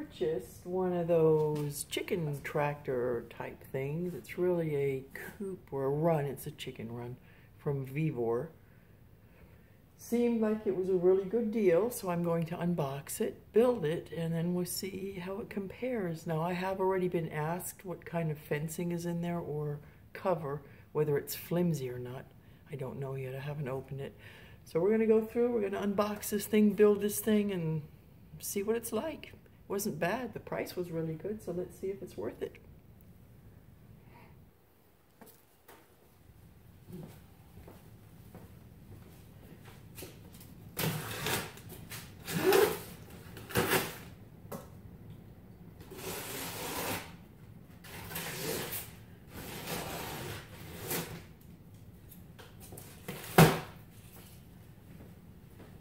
purchased one of those chicken tractor type things. It's really a coop or a run. It's a chicken run from VEVOR. Seemed like it was a really good deal, so I'm going to unbox it, build it, and then we'll see how it compares. Now, I have already been asked what kind of fencing is in there or cover, whether it's flimsy or not. I don't know yet. I haven't opened it. So we're going to go through, we're going to unbox this thing, build this thing, and see what it's like. It wasn't bad. The price was really good, so let's see if it's worth it.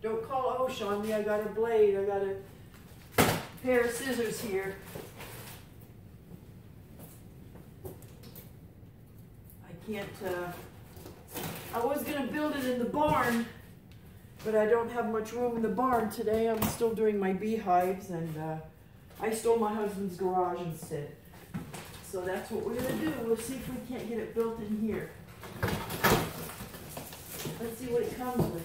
Don't call Osh on me. I got a blade. I got a pair of scissors here. I can't, I was going to build it in the barn, but I don't have much room in the barn today. I'm still doing my beehives, and I stole my husband's garage instead. So that's what we're going to do. We'll see if we can't get it built in here. Let's see what it comes with.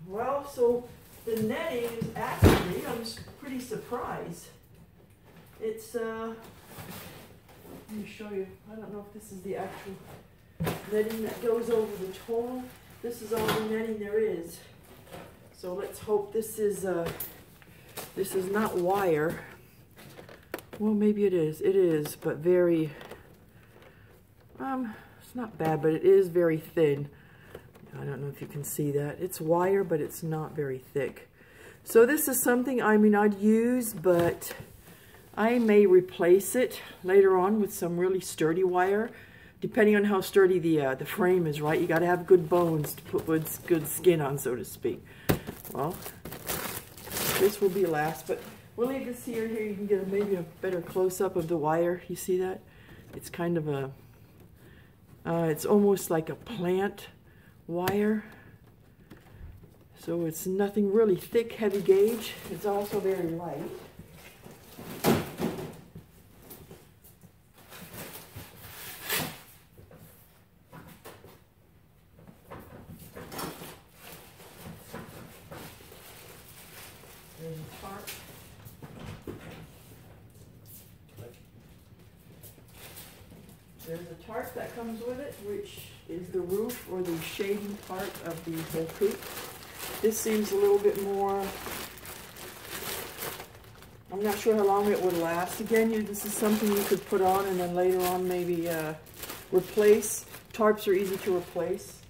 Well, so the netting is actually, I'm pretty surprised. It's, let me show you. I don't know if this is the actual netting that goes over the total. This is all the netting there is. So let's hope this is not wire. Well, maybe it is. It is, but very, it's not bad, but it is very thin. I don't know if you can see that. It's wire, but it's not very thick. So this is something, I mean, I'd use, but I may replace it later on with some really sturdy wire, depending on how sturdy the frame is, right? You got to have good bones to put good skin on, so to speak. Well, this will be last, but we'll leave this here. Here you can get maybe a better close-up of the wire. You see that? It's kind of a, it's almost like a plant wire, so it's nothing really thick, heavy gauge. It's also very light. There's a tarp. There's a tarp that comes with it, which is the roof or the shading part of the whole coop. This seems a little bit more, I'm not sure how long it would last. Again, this is something you could put on and then later on maybe replace. Tarps are easy to replace.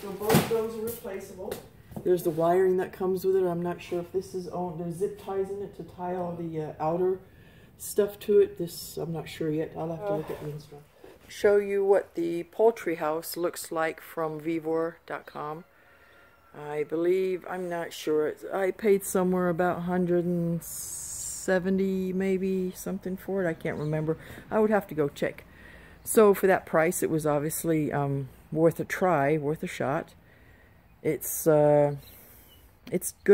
So both of those are replaceable. There's the wiring that comes with it. I'm not sure if this is on, there's zip ties in it to tie all the outer stuff to it. This, I'm not sure yet. I'll have to look at the instructions. Show you what the Poultry House looks like from VEVOR.com. I believe, I'm not sure, I paid somewhere about 170 maybe something for it. I can't remember. I would have to go check. So for that price, it was obviously worth a try, worth a shot. It's good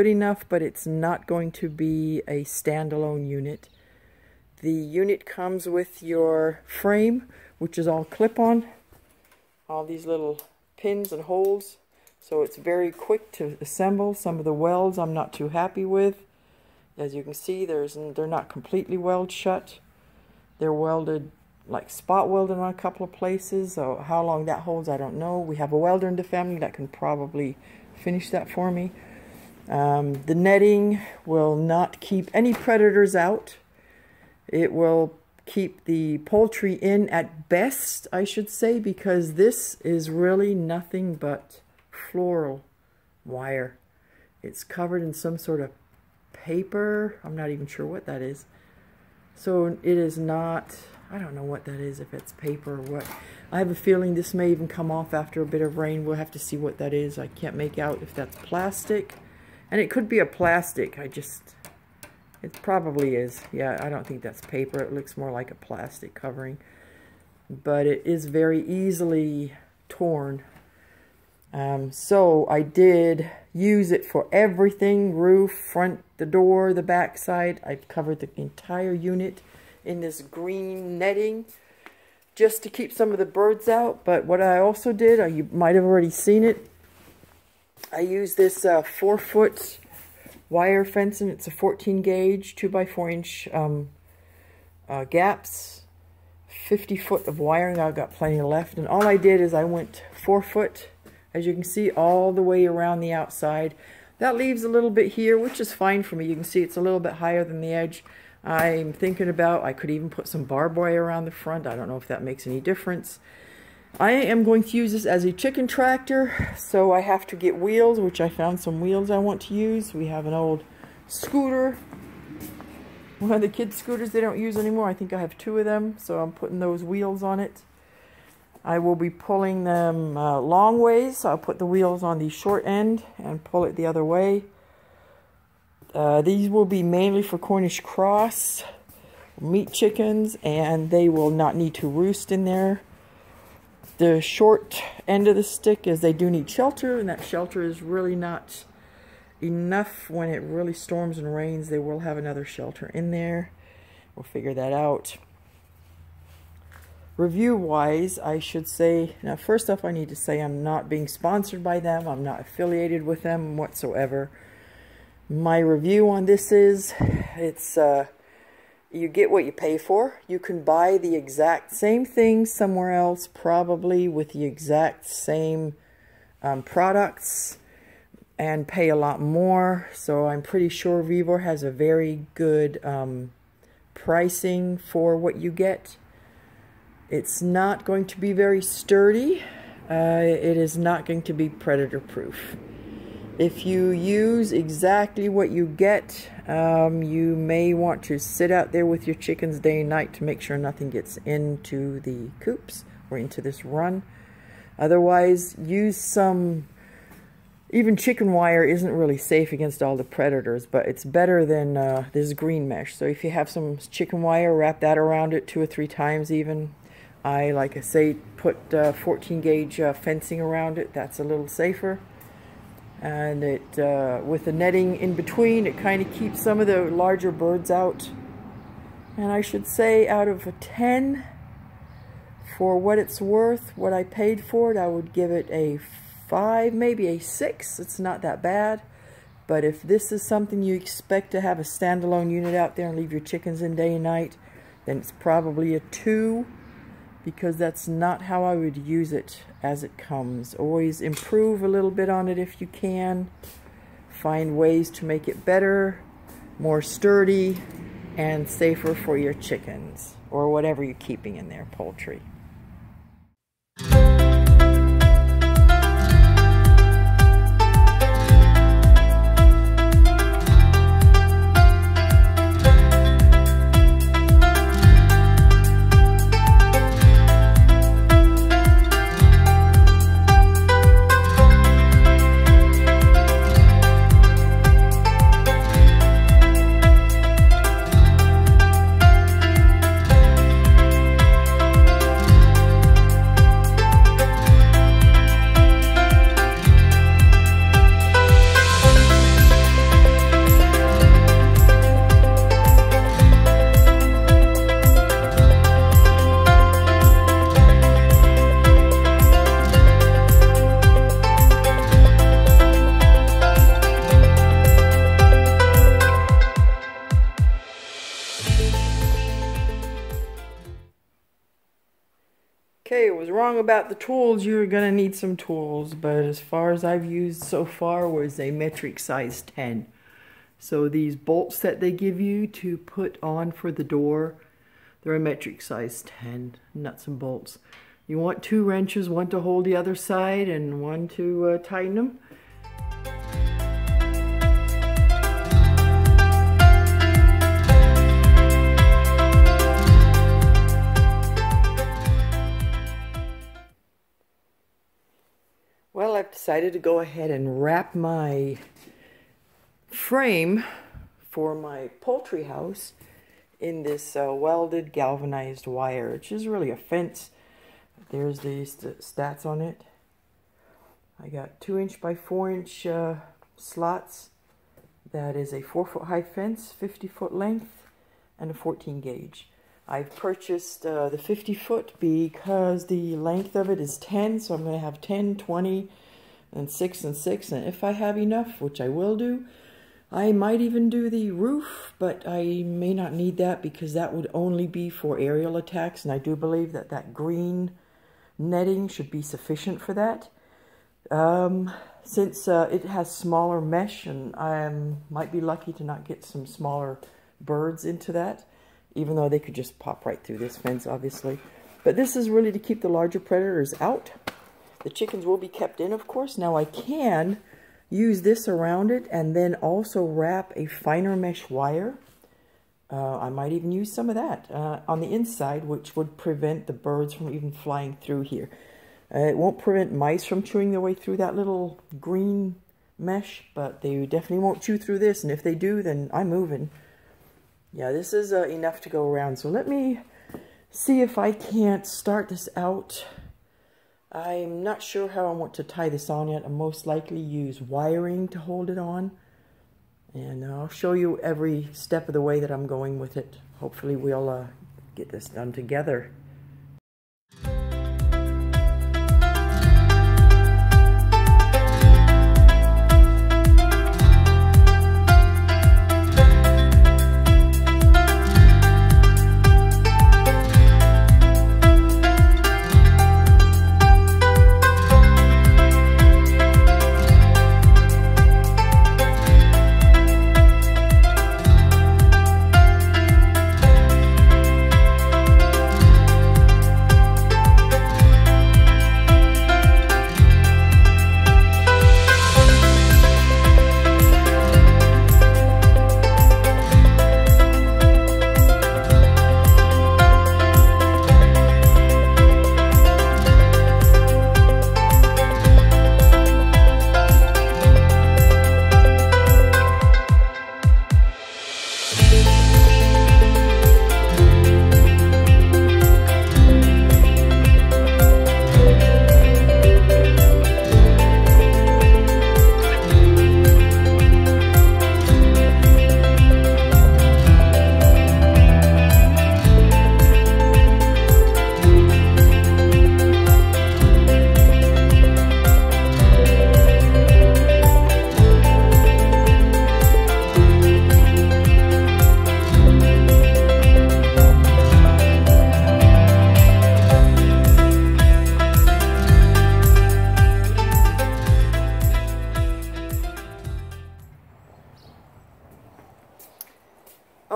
enough, but it's not going to be a standalone unit. The unit comes with your frame, which is all clip-on, all these little pins and holes, so it's very quick to assemble. Some of the welds I'm not too happy with. As you can see, they're not completely weld shut. They're welded, like spot welded on a couple of places, so how long that holds, I don't know. We have a welder in the family that can probably finish that for me. The netting will not keep any predators out. It will keep the poultry in at best, I should say, because this is really nothing but floral wire. It's covered in some sort of paper. I'm not even sure what that is. So it is not, I don't know what that is, if it's paper or what. I have a feeling this may even come off after a bit of rain. We'll have to see what that is. I can't make out if that's plastic. And it could be a plastic. It probably is. Yeah, I don't think that's paper. It looks more like a plastic covering. But it is very easily torn. So I did use it for everything: roof, front, the door, the back side. I've covered the entire unit in this green netting just to keep some of the birds out. But what I also did, you might have already seen it, I used this 4-foot wire fencing. It's a 14 gauge, 2x4 inch gaps, 50 foot of wiring. I've got plenty left. And all I did is I went 4 foot, as you can see, all the way around the outside. That leaves a little bit here, which is fine for me. You can see it's a little bit higher than the edge. I'm thinking about, I could even put some barbed wire around the front. I don't know if that makes any difference. I am going to use this as a chicken tractor, so I have to get wheels, which I found some wheels I want to use. We have an old scooter, one of the kids' scooters they don't use anymore. I think I have 2 of them, so I'm putting those wheels on it. I will be pulling them long ways, so I'll put the wheels on the short end and pull it the other way. These will be mainly for Cornish cross, meat chickens, and they will not need to roost in there. The short end of the stick is they do need shelter, and that shelter is really not enough. When it really storms and rains, they will have another shelter in there. We'll figure that out. Review-wise, I should say, now first off I need to say I'm not being sponsored by them. I'm not affiliated with them whatsoever. My review on this is, it's you get what you pay for. You can buy the exact same thing somewhere else, probably with the exact same products, and pay a lot more. So I'm pretty sure VEVOR has a very good pricing for what you get. It's not going to be very sturdy. It is not going to be predator proof. If you use exactly what you get, you may want to sit out there with your chickens day and night to make sure nothing gets into the coops or into this run. Otherwise, use some, even chicken wire isn't really safe against all the predators, but it's better than this green mesh. So if you have some chicken wire, wrap that around it 2 or 3 times even. Like I say, put 14 gauge fencing around it. That's a little safer. And it, with the netting in between, it kind of keeps some of the larger birds out. And I should say, out of a 10, for what it's worth, what I paid for it, I would give it a 5, maybe a 6. It's not that bad. But if this is something you expect to have a standalone unit out there and leave your chickens in day and night, then it's probably a 2. Because that's not how I would use it as it comes. Always improve a little bit on it if you can. Find ways to make it better, more sturdy, and safer for your chickens, or whatever you're keeping in their poultry. Okay, I was wrong about the tools. You're going to need some tools, but as far as I've used so far was a metric size 10. So these bolts that they give you to put on for the door, they're a metric size 10, nuts and bolts. You want 2 wrenches, one to hold the other side and one to tighten them. Well, I've decided to go ahead and wrap my frame for my poultry house in this welded galvanized wire, which is really a fence. There's the stats on it. I got 2" by 4" slots. That is a 4-foot high fence, 50-foot length, and a 14 gauge. I've purchased the 50-foot because the length of it is 10, so I'm going to have 10, 20, and 6 and 6. And if I have enough, which I will do, I might even do the roof, but I may not need that because that would only be for aerial attacks, and I do believe that that green netting should be sufficient for that. Since it has smaller mesh, and I might be lucky to not get some smaller birds into that, even though they could just pop right through this fence, obviously. But this is really to keep the larger predators out. The chickens will be kept in, of course. Now I can use this around it and then also wrap a finer mesh wire. I might even use some of that on the inside, which would prevent the birds from even flying through here. It won't prevent mice from chewing their way through that little green mesh, but they definitely won't chew through this, and if they do, then I'm moving. Yeah, this is enough to go around, so let me see if I can't start this out. I'm not sure how I want to tie this on yet. I'll most likely use wiring to hold it on, and I'll show you every step of the way that I'm going with it. Hopefully we'll get this done together.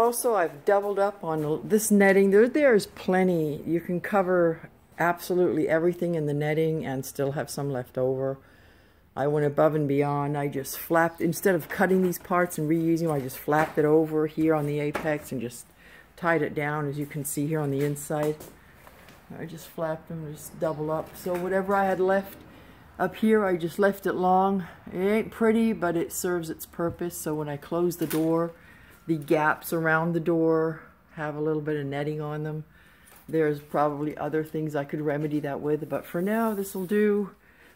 Also, I've doubled up on this netting. There's plenty. You can cover absolutely everything in the netting and still have some left over. I went above and beyond. I just flapped, instead of cutting these parts and reusing them, I just flapped it over here on the apex and just tied it down, as you can see here on the inside. I just flapped them, just double up. So whatever I had left up here, I just left it long. It ain't pretty, but it serves its purpose. So when I close the door, the gaps around the door have a little bit of netting on them. There's probably other things I could remedy that with, but for now this will do.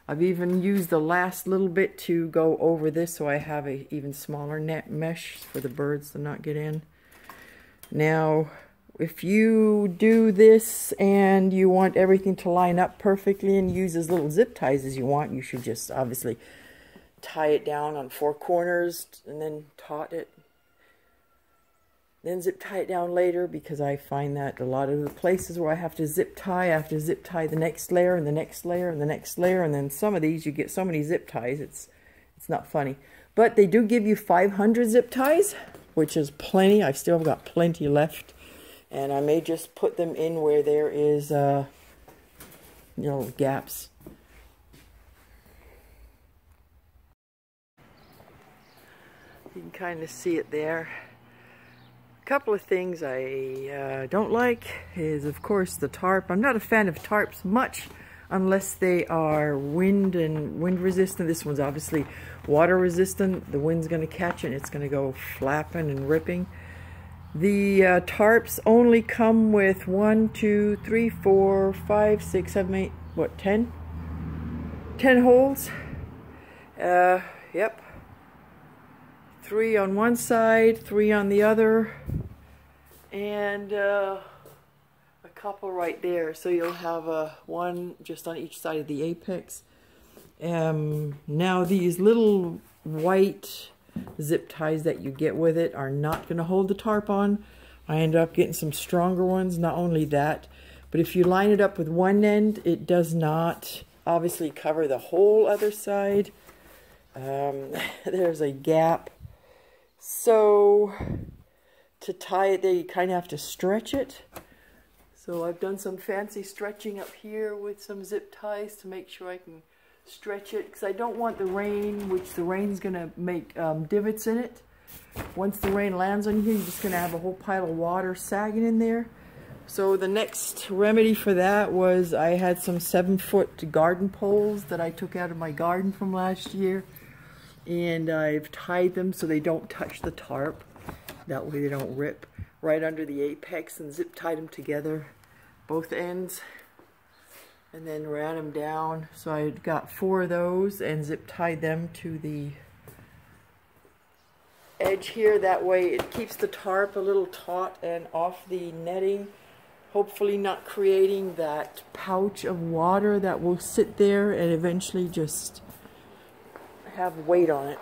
I've even used the last little bit to go over this, so I have a even smaller net mesh for the birds to not get in. Now, if you do this and you want everything to line up perfectly and use as little zip ties as you want, you should just obviously tie it down on 4 corners and then taut it. Then zip tie it down later, because I find that a lot of the places where I have to zip tie, I have to zip tie the next layer and the next layer and the next layer, and then some of these you get so many zip ties, it's not funny. But they do give you 500 zip ties, which is plenty. I've still got plenty left, and I may just put them in where there is gaps. You can kind of see it there. A couple of things I don't like is, of course, the tarp. I'm not a fan of tarps much unless they are wind resistant. This one's obviously water resistant. The wind's going to catch it and it's going to go flapping and ripping. The tarps only come with 1, 2, 3, 4, 5, 6, 7, 8, what, 10? 10 holes. Yep. 3 on one side, 3 on the other, and a couple right there. So you'll have one just on each side of the apex. Now these little white zip ties that you get with it are not going to hold the tarp on. I ended up getting some stronger ones. Not only that, but if you line it up with one end, it does not obviously cover the whole other side. There's a gap. So to tie it there, you kind of have to stretch it. So I've done some fancy stretching up here with some zip ties to make sure I can stretch it, because I don't want the rain, which the rain's going to make divots in it. Once the rain lands on here, you're just going to have a whole pile of water sagging in there. So the next remedy for that was I had some 7-foot garden poles that I took out of my garden from last year, and I've tied them so they don't touch the tarp. That way they don't rip right under the apex, and zip tied them together, both ends, and then ran them down. So I got 4 of those and zip tied them to the edge here. That way it keeps the tarp a little taut and off the netting, hopefully not creating that pouch of water that will sit there and eventually just have weight on it.